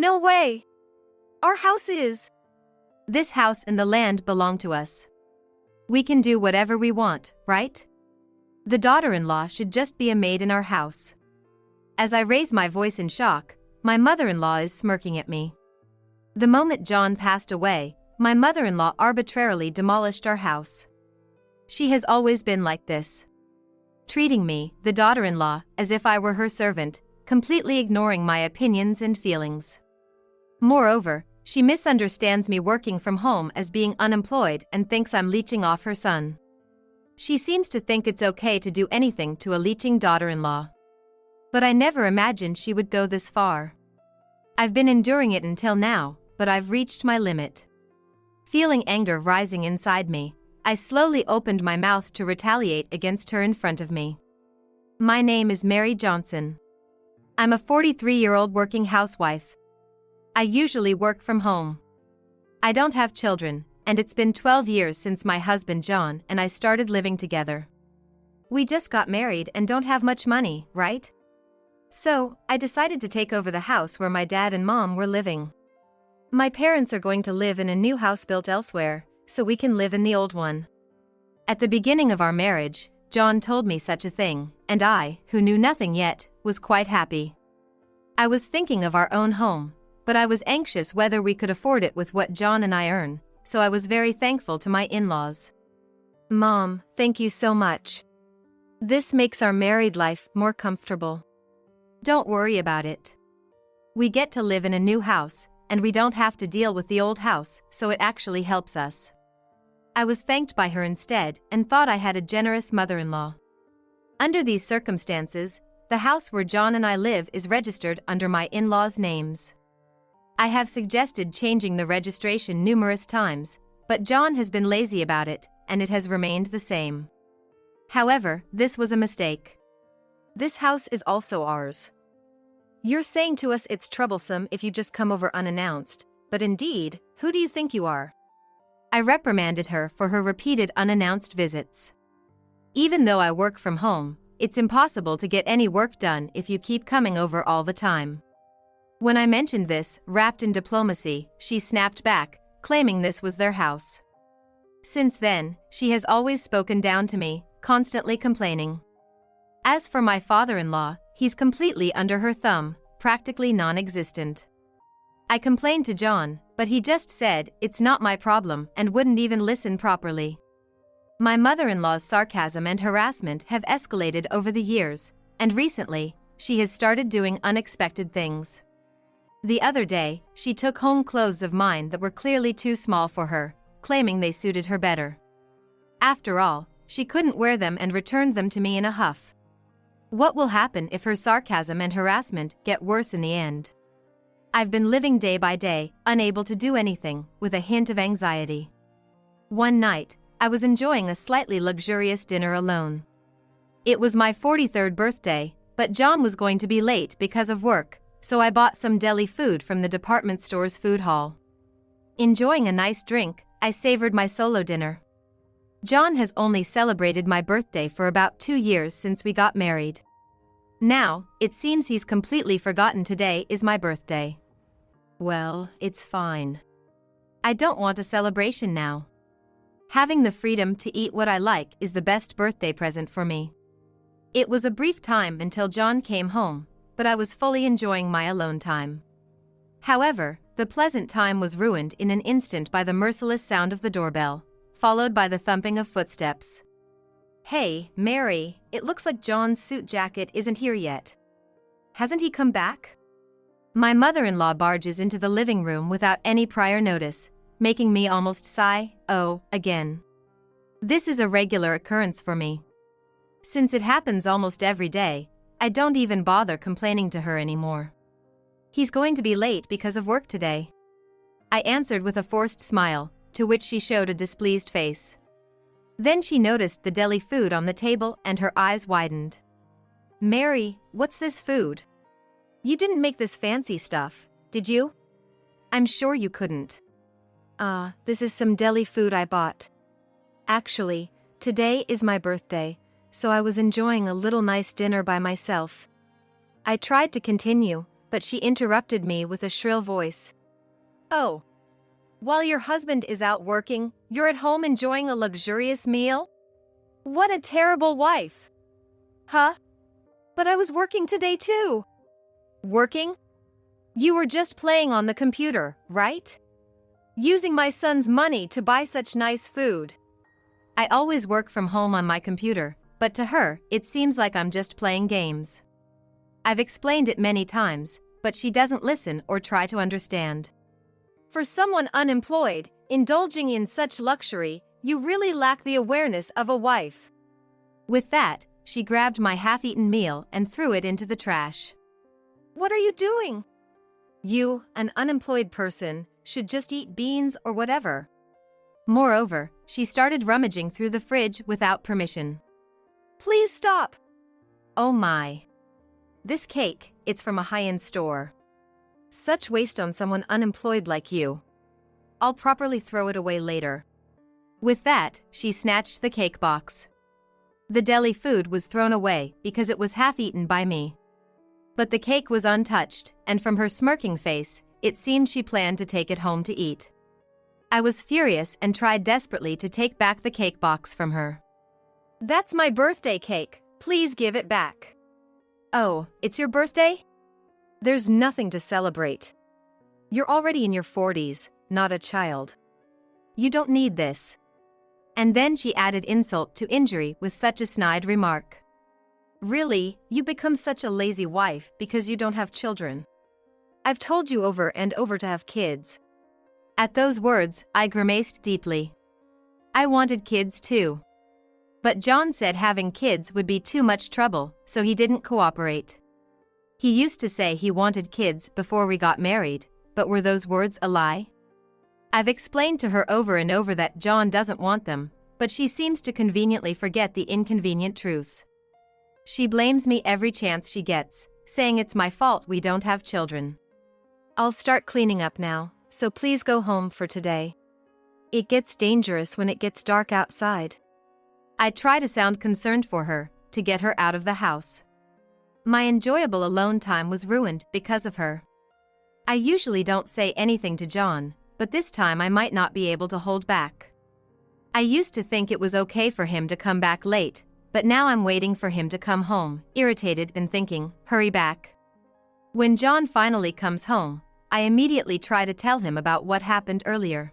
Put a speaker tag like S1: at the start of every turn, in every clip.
S1: No way! Our house is. This house and the land belong to us. We can do whatever we want, right? The daughter-in-law should just be a maid in our house. As I raise my voice in shock, my mother-in-law is smirking at me. The moment John passed away, my mother-in-law arbitrarily demolished our house. She has always been like this. Treating me, the daughter-in-law, as if I were her servant, completely ignoring my opinions and feelings. Moreover, she misunderstands me working from home as being unemployed and thinks I'm leeching off her son. She seems to think it's okay to do anything to a leeching daughter-in-law. But I never imagined she would go this far. I've been enduring it until now, but I've reached my limit. Feeling anger rising inside me, I slowly opened my mouth to retaliate against her in front of me. My name is Mary Johnson. I'm a 43-year-old working housewife. I usually work from home. I don't have children, and it's been 12 years since my husband John and I started living together. We just got married and don't have much money, right? So, I decided to take over the house where my dad and mom were living. My parents are going to live in a new house built elsewhere, so we can live in the old one. At the beginning of our marriage, John told me such a thing, and I, who knew nothing yet, was quite happy. I was thinking of our own home, but I was anxious whether we could afford it with what John and I earn, so I was very thankful to my in-laws. Mom, thank you so much. This makes our married life more comfortable. Don't worry about it. We get to live in a new house, and we don't have to deal with the old house, so it actually helps us. I was thanked by her instead and thought I had a generous mother-in-law. Under these circumstances, the house where John and I live is registered under my in-laws' names. I have suggested changing the registration numerous times, but John has been lazy about it, and it has remained the same. However, this was a mistake. This house is also ours. You're saying to us it's troublesome if you just come over unannounced, but indeed, who do you think you are? I reprimanded her for her repeated unannounced visits. Even though I work from home, it's impossible to get any work done if you keep coming over all the time. When I mentioned this, wrapped in diplomacy, she snapped back, claiming this was their house. Since then, she has always spoken down to me, constantly complaining. As for my father-in-law, he's completely under her thumb, practically non-existent. I complained to John, but he just said it's not my problem and wouldn't even listen properly. My mother-in-law's sarcasm and harassment have escalated over the years, and recently, she has started doing unexpected things. The other day, she took home clothes of mine that were clearly too small for her, claiming they suited her better. After all, she couldn't wear them and returned them to me in a huff. What will happen if her sarcasm and harassment get worse in the end? I've been living day by day, unable to do anything, with a hint of anxiety. One night, I was enjoying a slightly luxurious dinner alone. It was my 43rd birthday, but John was going to be late because of work, so I bought some deli food from the department store's food hall. Enjoying a nice drink, I savored my solo dinner. John has only celebrated my birthday for about 2 years since we got married. Now, it seems he's completely forgotten today is my birthday. Well, it's fine. I don't want a celebration now. Having the freedom to eat what I like is the best birthday present for me. It was a brief time until John came home, but I was fully enjoying my alone time. However, the pleasant time was ruined in an instant by the merciless sound of the doorbell, followed by the thumping of footsteps. Hey, Mary, it looks like John's suit jacket isn't here yet. Hasn't he come back? My mother-in-law barges into the living room without any prior notice, making me almost sigh, oh, again. This is a regular occurrence for me. Since it happens almost every day, I don't even bother complaining to her anymore. He's going to be late because of work today. I answered with a forced smile, to which she showed a displeased face. Then she noticed the deli food on the table and her eyes widened. Mary, what's this food? You didn't make this fancy stuff, did you? I'm sure you couldn't. This is some deli food I bought. Actually, today is my birthday, so I was enjoying a little nice dinner by myself. I tried to continue, but she interrupted me with a shrill voice. Oh. While your husband is out working, you're at home enjoying a luxurious meal? What a terrible wife. Huh? But I was working today too. Working? You were just playing on the computer, right? Using my son's money to buy such nice food. I always work from home on my computer, but to her, it seems like I'm just playing games. I've explained it many times, but she doesn't listen or try to understand. For someone unemployed, indulging in such luxury, you really lack the awareness of a wife. With that, she grabbed my half-eaten meal and threw it into the trash. What are you doing? You, an unemployed person, should just eat beans or whatever. Moreover, she started rummaging through the fridge without permission. Please stop. Oh my. This cake, it's from a high-end store. Such waste on someone unemployed like you. I'll properly throw it away later. With that, she snatched the cake box. The deli food was thrown away because it was half-eaten by me. But the cake was untouched, and from her smirking face, it seemed she planned to take it home to eat. I was furious and tried desperately to take back the cake box from her. That's my birthday cake, please give it back. Oh, it's your birthday? There's nothing to celebrate. You're already in your 40s, not a child. You don't need this. And then she added insult to injury with such a snide remark. Really, you become such a lazy wife because you don't have children. I've told you over and over to have kids. At those words, I grimaced deeply. I wanted kids too. But John said having kids would be too much trouble, so he didn't cooperate. He used to say he wanted kids before we got married, but were those words a lie? I've explained to her over and over that John doesn't want them, but she seems to conveniently forget the inconvenient truths. She blames me every chance she gets, saying it's my fault we don't have children. I'll start cleaning up now, so please go home for today. It gets dangerous when it gets dark outside. I try to sound concerned for her, to get her out of the house. My enjoyable alone time was ruined because of her. I usually don't say anything to John, but this time I might not be able to hold back. I used to think it was okay for him to come back late, but now I'm waiting for him to come home, irritated and thinking, hurry back. When John finally comes home, I immediately try to tell him about what happened earlier.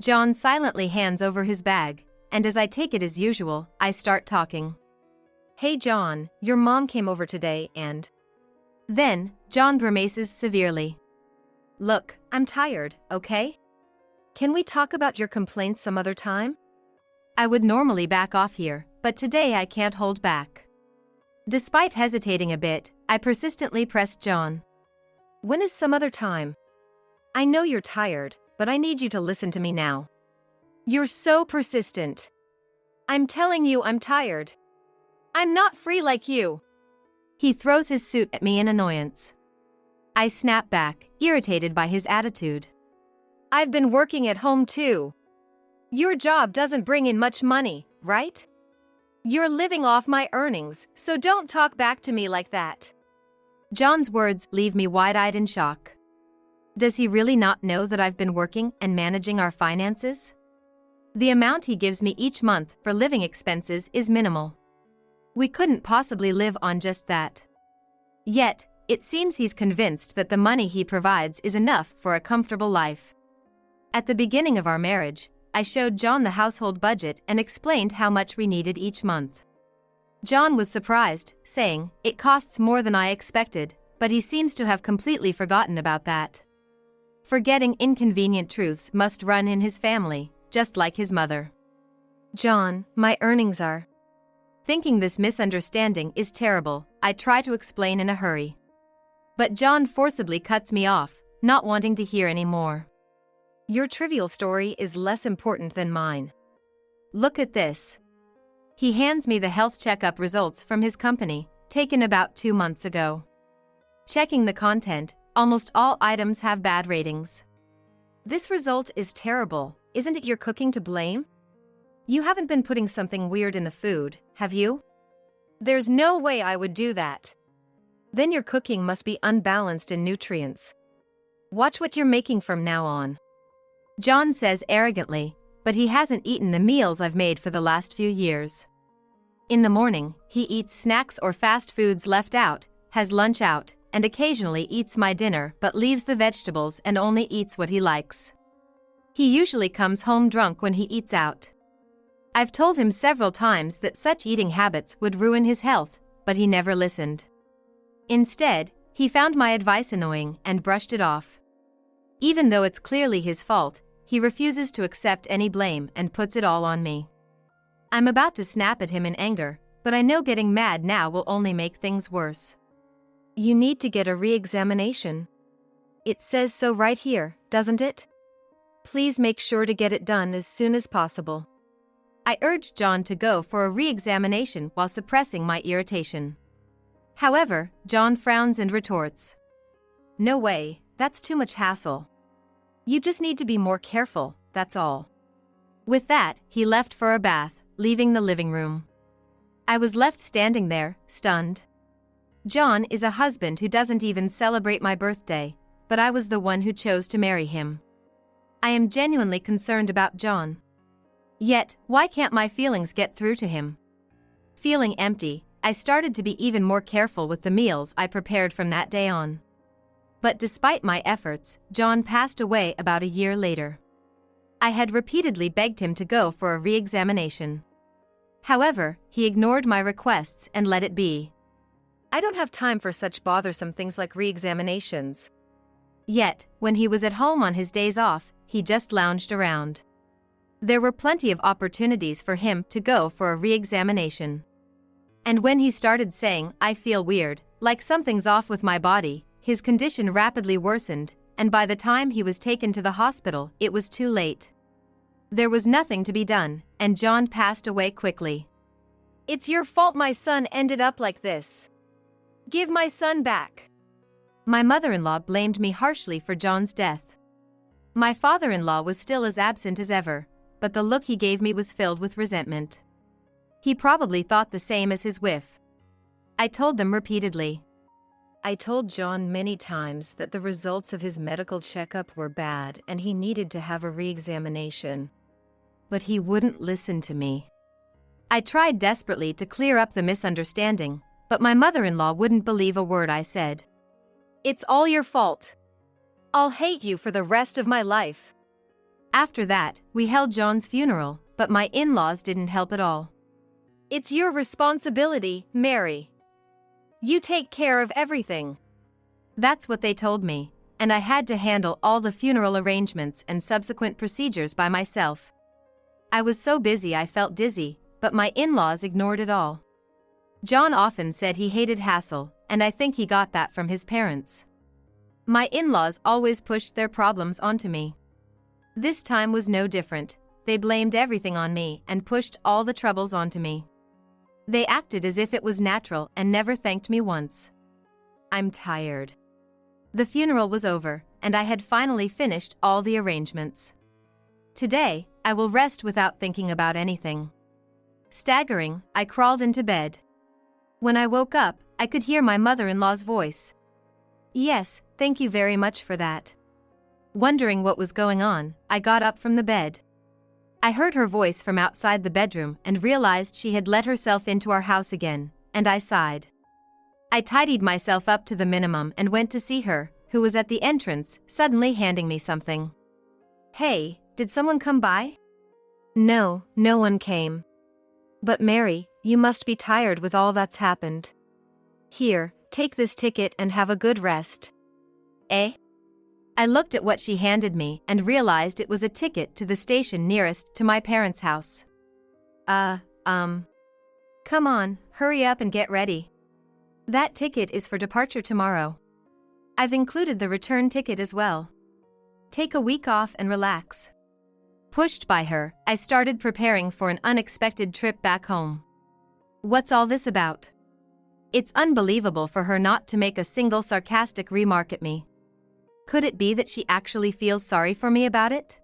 S1: John silently hands over his bag, and as I take it as usual, I start talking. Hey John, your mom came over today and… Then, John grimaces severely. Look, I'm tired, okay? Can we talk about your complaints some other time? I would normally back off here, but today I can't hold back. Despite hesitating a bit, I persistently pressed John. When is some other time? I know you're tired, but I need you to listen to me now. You're so persistent. I'm telling you I'm tired. I'm not free like you. He throws his suit at me in annoyance. I snap back, irritated by his attitude. I've been working at home too. Your job doesn't bring in much money, right? You're living off my earnings, so don't talk back to me like that. John's words leave me wide-eyed in shock. Does he really not know that I've been working and managing our finances? The amount he gives me each month for living expenses is minimal. We couldn't possibly live on just that. Yet, it seems he's convinced that the money he provides is enough for a comfortable life. At the beginning of our marriage, I showed John the household budget and explained how much we needed each month. John was surprised, saying, "It costs more than I expected," but he seems to have completely forgotten about that. Forgetting inconvenient truths must run in his family, just like his mother. John, my earnings are… Thinking this misunderstanding is terrible, I try to explain in a hurry. But John forcibly cuts me off, not wanting to hear any more. Your trivial story is less important than mine. Look at this. He hands me the health checkup results from his company, taken about 2 months ago. Checking the content, almost all items have bad ratings. This result is terrible, isn't it your cooking to blame? You haven't been putting something weird in the food, have you? There's no way I would do that. Then your cooking must be unbalanced in nutrients. Watch what you're making from now on. John says arrogantly, but he hasn't eaten the meals I've made for the last few years. In the morning, he eats snacks or fast foods left out, has lunch out, and occasionally eats my dinner but leaves the vegetables and only eats what he likes. He usually comes home drunk when he eats out. I've told him several times that such eating habits would ruin his health, but he never listened. Instead, he found my advice annoying and brushed it off. Even though it's clearly his fault, he refuses to accept any blame and puts it all on me. I'm about to snap at him in anger, but I know getting mad now will only make things worse. You need to get a re-examination. It says so right here, doesn't it? Please make sure to get it done as soon as possible. I urged John to go for a re-examination while suppressing my irritation. However, John frowns and retorts. No way, that's too much hassle. You just need to be more careful, that's all. With that, he left for a bath, leaving the living room. I was left standing there, stunned. John is a husband who doesn't even celebrate my birthday, but I was the one who chose to marry him. I am genuinely concerned about John. Yet, why can't my feelings get through to him? Feeling empty, I started to be even more careful with the meals I prepared from that day on. But despite my efforts, John passed away about a year later. I had repeatedly begged him to go for a re-examination. However, he ignored my requests and let it be. I don't have time for such bothersome things like re-examinations. Yet, when he was at home on his days off, he just lounged around. There were plenty of opportunities for him to go for a re-examination. And when he started saying, "I feel weird, like something's off with my body," his condition rapidly worsened, and by the time he was taken to the hospital, it was too late. There was nothing to be done, and John passed away quickly. It's your fault my son ended up like this. Give my son back. My mother-in-law blamed me harshly for John's death. My father-in-law was still as absent as ever, but the look he gave me was filled with resentment. He probably thought the same as his wife. I told them repeatedly. I told John many times that the results of his medical checkup were bad and he needed to have a re-examination. But he wouldn't listen to me. I tried desperately to clear up the misunderstanding, but my mother-in-law wouldn't believe a word I said. It's all your fault. I'll hate you for the rest of my life. After that, we held John's funeral, but my in-laws didn't help at all. It's your responsibility, Mary. You take care of everything. That's what they told me, and I had to handle all the funeral arrangements and subsequent procedures by myself. I was so busy I felt dizzy, but my in-laws ignored it all. John often said he hated hassle, and I think he got that from his parents. My in-laws always pushed their problems onto me. This time was no different. They blamed everything on me and pushed all the troubles onto me. They acted as if it was natural and never thanked me once. I'm tired. The funeral was over, and I had finally finished all the arrangements. Today, I will rest without thinking about anything. Staggering, I crawled into bed. When I woke up, I could hear my mother-in-law's voice. Yes, thank you very much for that. Wondering what was going on, I got up from the bed. I heard her voice from outside the bedroom and realized she had let herself into our house again, and I sighed. I tidied myself up to the minimum and went to see her, who was at the entrance, suddenly handing me something. Hey, did someone come by? No, no one came. But Mary, you must be tired with all that's happened. Here, take this ticket and have a good rest. Eh? I looked at what she handed me and realized it was a ticket to the station nearest to my parents' house. Come on, hurry up and get ready. That ticket is for departure tomorrow. I've included the return ticket as well. Take a week off and relax. Pushed by her, I started preparing for an unexpected trip back home. What's all this about? It's unbelievable for her not to make a single sarcastic remark at me. Could it be that she actually feels sorry for me about it?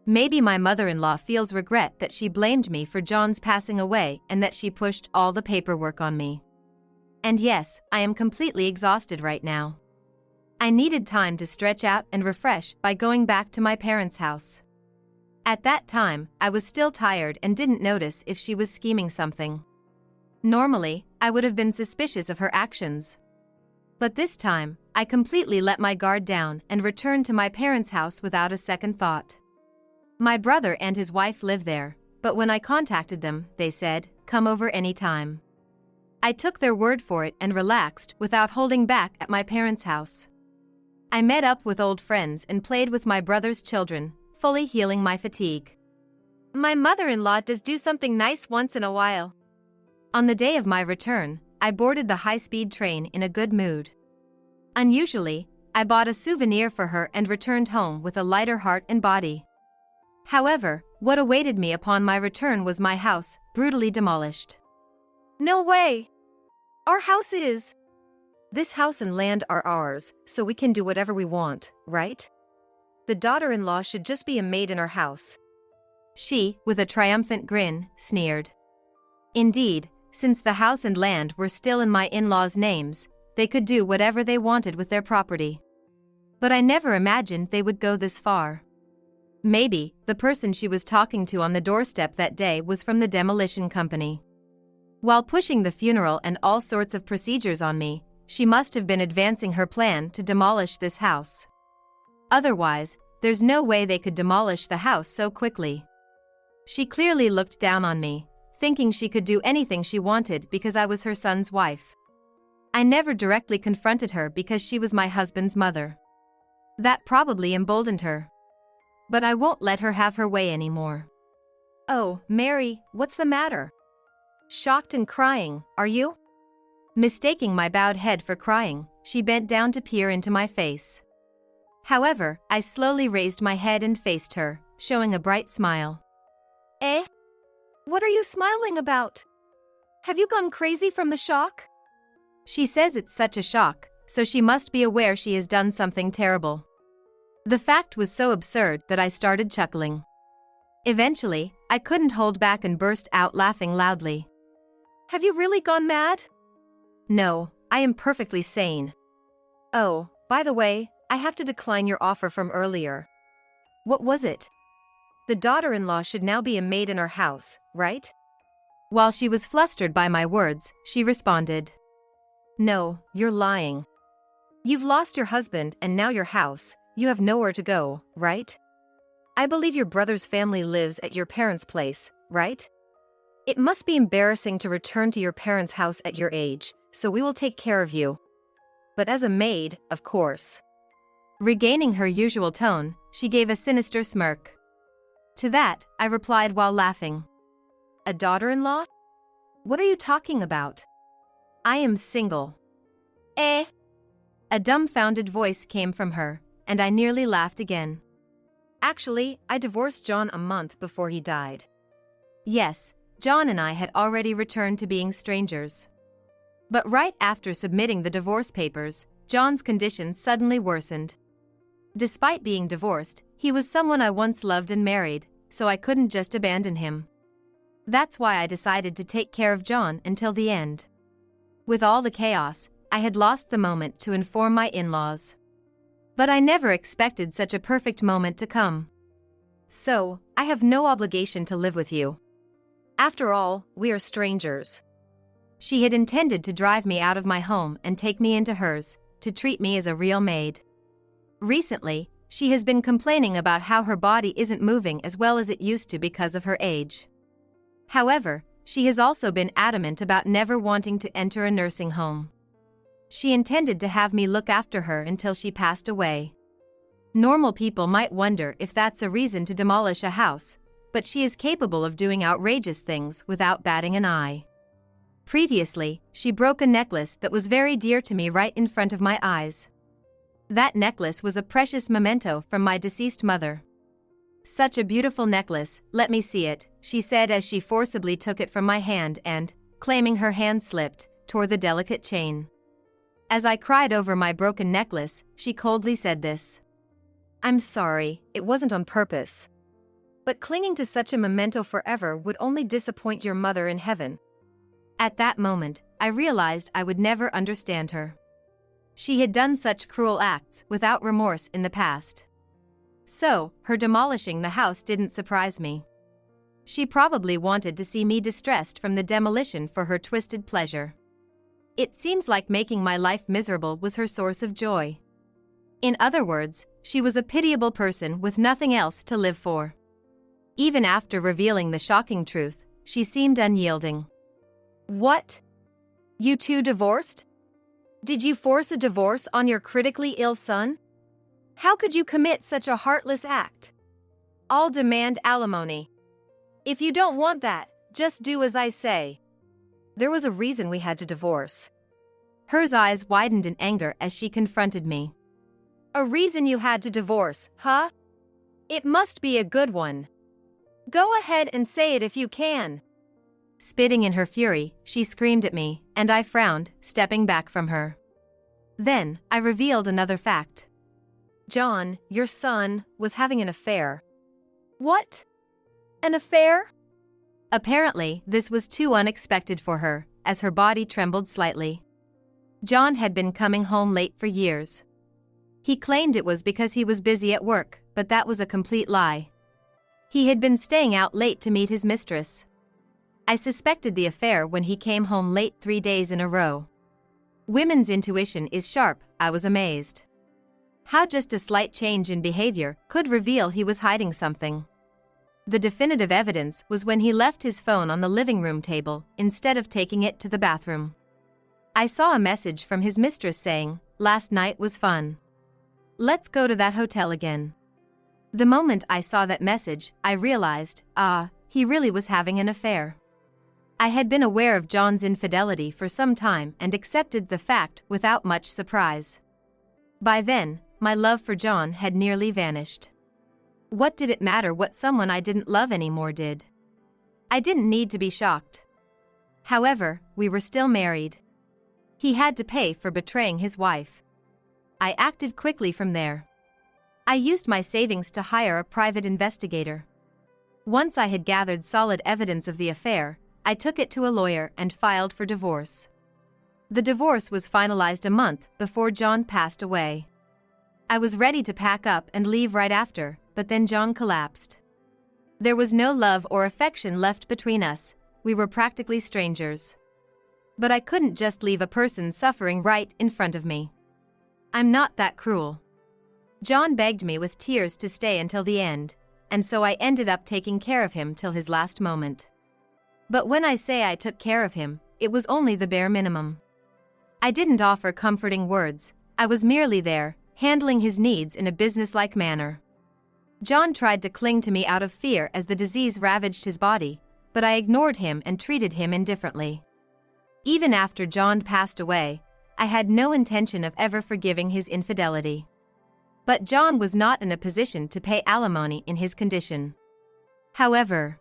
S1: Maybe my mother-in-law feels regret that she blamed me for John's passing away and that she pushed all the paperwork on me. And yes, I am completely exhausted right now. I needed time to stretch out and refresh by going back to my parents' house. At that time, I was still tired and didn't notice if she was scheming something. Normally, I would have been suspicious of her actions. But this time, I completely let my guard down and returned to my parents' house without a second thought. My brother and his wife live there, but when I contacted them, they said, "Come over anytime." I took their word for it and relaxed without holding back at my parents' house. I met up with old friends and played with my brother's children, fully healing my fatigue. My mother-in-law does do something nice once in a while. On the day of my return, I boarded the high-speed train in a good mood. Unusually, I bought a souvenir for her and returned home with a lighter heart and body. However, what awaited me upon my return was my house, brutally demolished. No way! Our house is... This house and land are ours, so we can do whatever we want, right? The daughter-in-law should just be a maid in our house. She, with a triumphant grin, sneered. Indeed, since the house and land were still in my in-laws' names, they could do whatever they wanted with their property. But I never imagined they would go this far. Maybe, the person she was talking to on the doorstep that day was from the demolition company. While pushing the funeral and all sorts of procedures on me, she must have been advancing her plan to demolish this house. Otherwise, there's no way they could demolish the house so quickly. She clearly looked down on me, thinking she could do anything she wanted because I was her son's wife. I never directly confronted her because she was my husband's mother. That probably emboldened her. But I won't let her have her way anymore. Oh, Mary, what's the matter? Shocked and crying, are you? Mistaking my bowed head for crying, she bent down to peer into my face. However, I slowly raised my head and faced her, showing a bright smile. Eh? What are you smiling about? Have you gone crazy from the shock? She says it's such a shock, so she must be aware she has done something terrible. The fact was so absurd that I started chuckling. Eventually, I couldn't hold back and burst out laughing loudly. Have you really gone mad? No, I am perfectly sane. Oh, by the way, I have to decline your offer from earlier. What was it? The daughter-in-law should now be a maid in our house, right? While she was flustered by my words, she responded. No, you're lying. You've lost your husband and now your house, you have nowhere to go, right? I believe your brother's family lives at your parents' place, right? It must be embarrassing to return to your parents' house at your age, so we will take care of you. But as a maid, of course. Regaining her usual tone, she gave a sinister smirk. To that, I replied while laughing. A daughter-in-law? What are you talking about? I am single. Eh? A dumbfounded voice came from her, and I nearly laughed again. Actually, I divorced John a month before he died. Yes, John and I had already returned to being strangers. But right after submitting the divorce papers, John's condition suddenly worsened. Despite being divorced, he was someone I once loved and married, so I couldn't just abandon him. That's why I decided to take care of John until the end. With all the chaos, I had lost the moment to inform my in-laws. But I never expected such a perfect moment to come. So, I have no obligation to live with you. After all, we are strangers. She had intended to drive me out of my home and take me into hers, to treat me as a real maid. Recently, she has been complaining about how her body isn't moving as well as it used to because of her age. However, she has also been adamant about never wanting to enter a nursing home. She intended to have me look after her until she passed away. Normal people might wonder if that's a reason to demolish a house, but she is capable of doing outrageous things without batting an eye. Previously, she broke a necklace that was very dear to me right in front of my eyes. That necklace was a precious memento from my deceased mother. Such a beautiful necklace, let me see it, she said as she forcibly took it from my hand and, claiming her hand slipped, tore the delicate chain. As I cried over my broken necklace, she coldly said this. I'm sorry, it wasn't on purpose. But clinging to such a memento forever would only disappoint your mother in heaven. At that moment, I realized I would never understand her. She had done such cruel acts without remorse in the past. So, her demolishing the house didn't surprise me. She probably wanted to see me distressed from the demolition for her twisted pleasure. It seems like making my life miserable was her source of joy. In other words, she was a pitiable person with nothing else to live for. Even after revealing the shocking truth, she seemed unyielding. What? You two divorced? Did you force a divorce on your critically ill son? How could you commit such a heartless act? I'll demand alimony. If you don't want that, just do as I say. There was a reason we had to divorce. Her eyes widened in anger as she confronted me. A reason you had to divorce, huh? It must be a good one. Go ahead and say it if you can. Spitting in her fury, she screamed at me, and I frowned, stepping back from her. Then, I revealed another fact. John, your son, was having an affair. What? An affair? Apparently, this was too unexpected for her, as her body trembled slightly. John had been coming home late for years. He claimed it was because he was busy at work, but that was a complete lie. He had been staying out late to meet his mistress. I suspected the affair when he came home late 3 days in a row. Women's intuition is sharp, I was amazed. How just a slight change in behavior could reveal he was hiding something. The definitive evidence was when he left his phone on the living room table instead of taking it to the bathroom. I saw a message from his mistress saying, "Last night was fun. Let's go to that hotel again." The moment I saw that message, I realized, he really was having an affair. I had been aware of John's infidelity for some time and accepted the fact without much surprise. By then, my love for John had nearly vanished. What did it matter what someone I didn't love anymore did? I didn't need to be shocked. However, we were still married. He had to pay for betraying his wife. I acted quickly from there. I used my savings to hire a private investigator. Once I had gathered solid evidence of the affair, I took it to a lawyer and filed for divorce. The divorce was finalized a month before John passed away. I was ready to pack up and leave right after, but then John collapsed. There was no love or affection left between us, we were practically strangers. But I couldn't just leave a person suffering right in front of me. I'm not that cruel. John begged me with tears to stay until the end, and so I ended up taking care of him till his last moment. But when I say I took care of him, it was only the bare minimum. I didn't offer comforting words, I was merely there, handling his needs in a businesslike manner. John tried to cling to me out of fear as the disease ravaged his body, but I ignored him and treated him indifferently. Even after John passed away, I had no intention of ever forgiving his infidelity. But John was not in a position to pay alimony in his condition. However,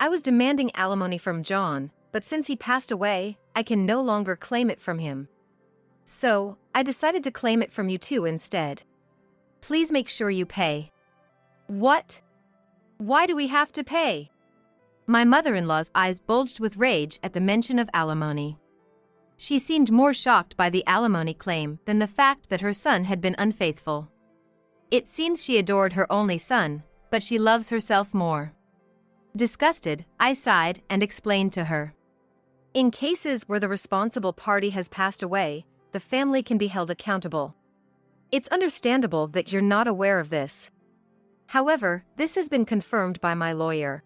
S1: I was demanding alimony from John, but since he passed away, I can no longer claim it from him. So, I decided to claim it from you two instead. Please make sure you pay. What? Why do we have to pay? My mother-in-law's eyes bulged with rage at the mention of alimony. She seemed more shocked by the alimony claim than the fact that her son had been unfaithful. It seems she adored her only son, but she loves herself more. Disgusted, I sighed and explained to her. In cases where the responsible party has passed away, the family can be held accountable. It's understandable that you're not aware of this. However, this has been confirmed by my lawyer.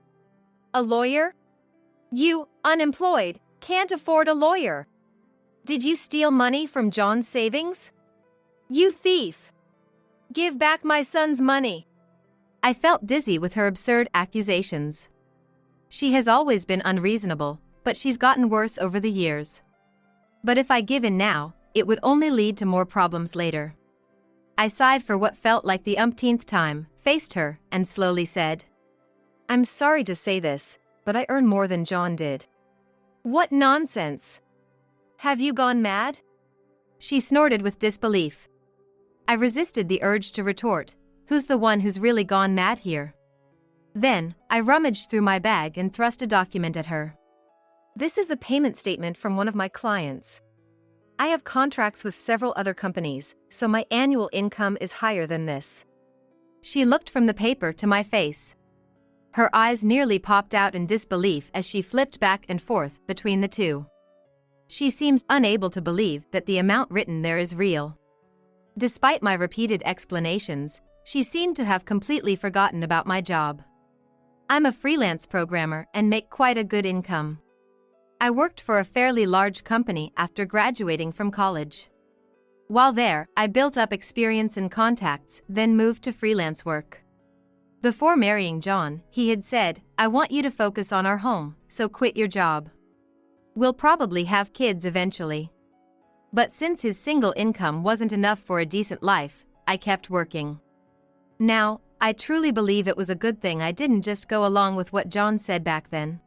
S1: A lawyer? You, unemployed, can't afford a lawyer. Did you steal money from John's savings? You thief! Give back my son's money. I felt dizzy with her absurd accusations. She has always been unreasonable, but she's gotten worse over the years. But if I give in now, it would only lead to more problems later. I sighed for what felt like the umpteenth time, faced her, and slowly said, I'm sorry to say this, but I earn more than John did. What nonsense! Have you gone mad? She snorted with disbelief. I resisted the urge to retort, who's the one who's really gone mad here? Then, I rummaged through my bag and thrust a document at her. This is the payment statement from one of my clients. I have contracts with several other companies, so my annual income is higher than this. She looked from the paper to my face. Her eyes nearly popped out in disbelief as she flipped back and forth between the two. She seems unable to believe that the amount written there is real. Despite my repeated explanations, she seemed to have completely forgotten about my job. I'm a freelance programmer and make quite a good income. I worked for a fairly large company after graduating from college. While there, I built up experience and contacts, then moved to freelance work. Before marrying John, he had said, "I want you to focus on our home, so quit your job. We'll probably have kids eventually." But since his single income wasn't enough for a decent life, I kept working. Now, I truly believe it was a good thing I didn't just go along with what John said back then.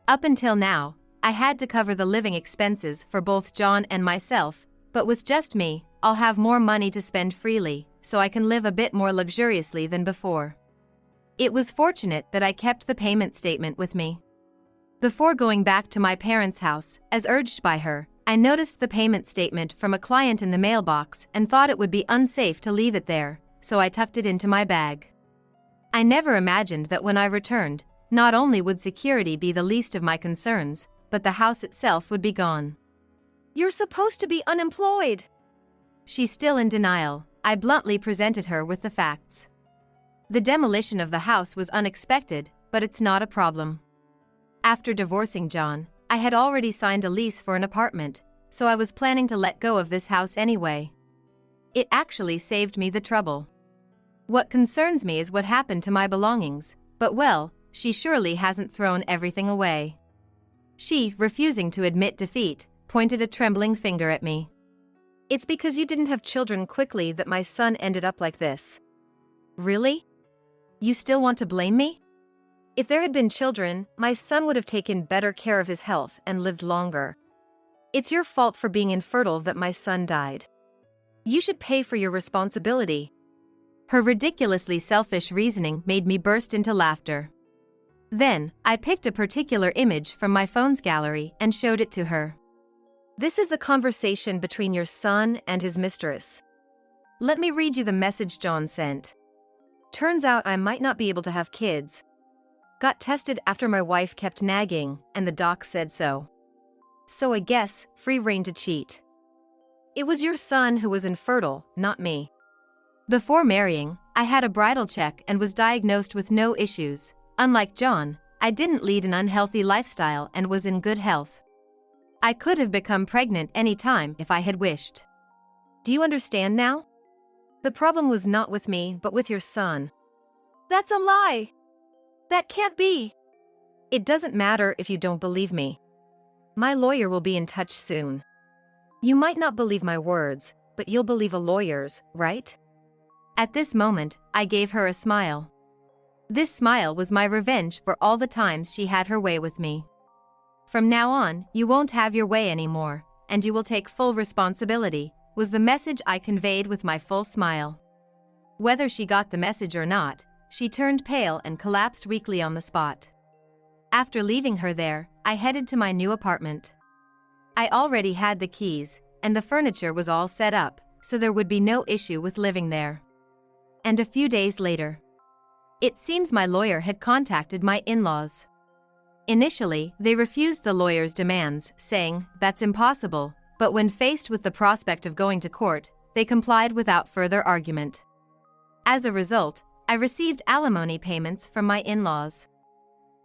S1: Up until now, I had to cover the living expenses for both John and myself, but with just me, I'll have more money to spend freely, so I can live a bit more luxuriously than before. It was fortunate that I kept the payment statement with me. Before going back to my parents' house, as urged by her, I noticed the payment statement from a client in the mailbox and thought it would be unsafe to leave it there, so I tucked it into my bag. I never imagined that when I returned, not only would security be the least of my concerns, but the house itself would be gone. "You're supposed to be unemployed." She's still in denial. I bluntly presented her with the facts. The demolition of the house was unexpected, but it's not a problem. After divorcing John, I had already signed a lease for an apartment, so I was planning to let go of this house anyway. It actually saved me the trouble. What concerns me is what happened to my belongings, but well, she surely hasn't thrown everything away. She, refusing to admit defeat, pointed a trembling finger at me. "It's because you didn't have children quickly that my son ended up like this." "Really? You still want to blame me? If there had been children, my son would have taken better care of his health and lived longer. It's your fault for being infertile that my son died. You should pay for your responsibility." Her ridiculously selfish reasoning made me burst into laughter. Then, I picked a particular image from my phone's gallery and showed it to her. "This is the conversation between your son and his mistress. Let me read you the message John sent. Turns out I might not be able to have kids. Got tested after my wife kept nagging, and the doc said so. So I guess, free rein to cheat. It was your son who was infertile, not me. Before marrying, I had a bridal check and was diagnosed with no issues. Unlike John, I didn't lead an unhealthy lifestyle and was in good health. I could have become pregnant any time if I had wished. Do you understand now? The problem was not with me but with your son." "That's a lie. That can't be." "It doesn't matter if you don't believe me. My lawyer will be in touch soon. You might not believe my words, but you'll believe a lawyer's, right?" At this moment, I gave her a smile. This smile was my revenge for all the times she had her way with me. "From now on, you won't have your way anymore, and you will take full responsibility," was the message I conveyed with my full smile. Whether she got the message or not, she turned pale and collapsed weakly on the spot. After leaving her there, I headed to my new apartment. I already had the keys, and the furniture was all set up, so there would be no issue with living there. And a few days later, it seems my lawyer had contacted my in-laws. Initially, they refused the lawyer's demands, saying, "That's impossible," but when faced with the prospect of going to court, they complied without further argument. As a result, I received alimony payments from my in-laws.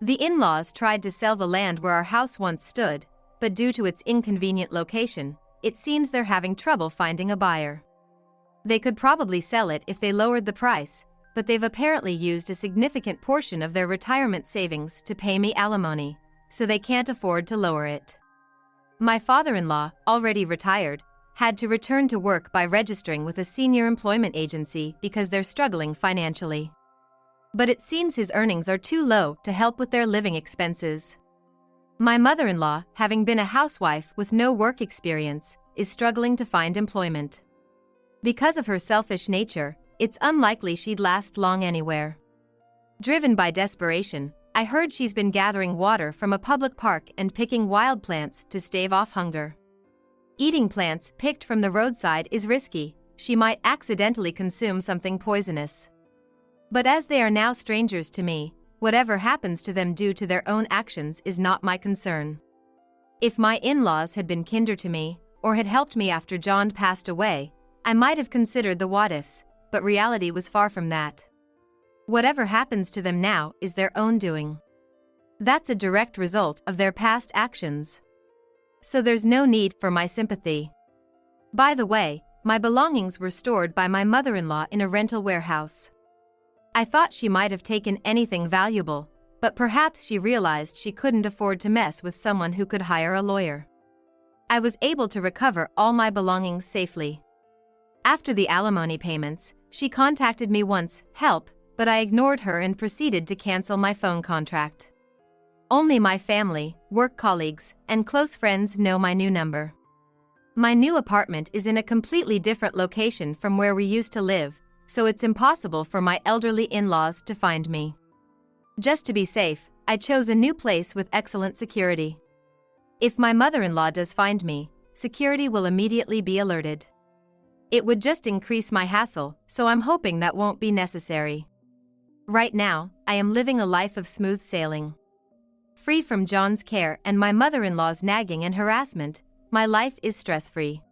S1: The in-laws tried to sell the land where our house once stood, but due to its inconvenient location, it seems they're having trouble finding a buyer. They could probably sell it if they lowered the price, but they've apparently used a significant portion of their retirement savings to pay me alimony, so they can't afford to lower it. My father-in-law, already retired, had to return to work by registering with a senior employment agency because they're struggling financially. But it seems his earnings are too low to help with their living expenses. My mother-in-law, having been a housewife with no work experience, is struggling to find employment. Because of her selfish nature, it's unlikely she'd last long anywhere. Driven by desperation, I heard she's been gathering water from a public park and picking wild plants to stave off hunger. Eating plants picked from the roadside is risky, she might accidentally consume something poisonous. But as they are now strangers to me, whatever happens to them due to their own actions is not my concern. If my in-laws had been kinder to me, or had helped me after John passed away, I might have considered the what-ifs, but reality was far from that. Whatever happens to them now is their own doing. That's a direct result of their past actions. So there's no need for my sympathy. By the way, my belongings were stored by my mother-in-law in a rental warehouse. I thought she might have taken anything valuable, but perhaps she realized she couldn't afford to mess with someone who could hire a lawyer. I was able to recover all my belongings safely. After the alimony payments, she contacted me once, help, but I ignored her and proceeded to cancel my phone contract. Only my family, work colleagues, and close friends know my new number. My new apartment is in a completely different location from where we used to live, so it's impossible for my elderly in-laws to find me. Just to be safe, I chose a new place with excellent security. If my mother-in-law does find me, security will immediately be alerted. It would just increase my hassle, so I'm hoping that won't be necessary. Right now, I am living a life of smooth sailing. Free from John's care and my mother-in-law's nagging and harassment, my life is stress-free.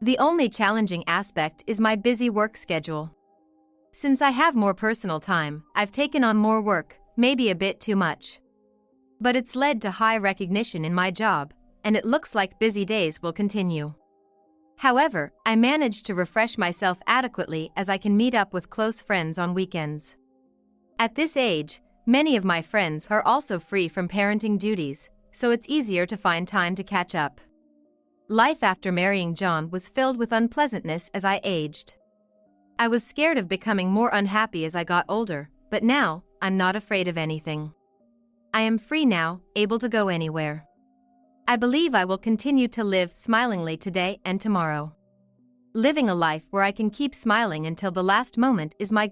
S1: The only challenging aspect is my busy work schedule. Since I have more personal time, I've taken on more work, maybe a bit too much. But it's led to high recognition in my job, and it looks like busy days will continue. However, I manage to refresh myself adequately as I can meet up with close friends on weekends. At this age, many of my friends are also free from parenting duties, so it's easier to find time to catch up. Life after marrying John was filled with unpleasantness as I aged. I was scared of becoming more unhappy as I got older, but now, I'm not afraid of anything. I am free now, able to go anywhere. I believe I will continue to live smilingly today and tomorrow. Living a life where I can keep smiling until the last moment is my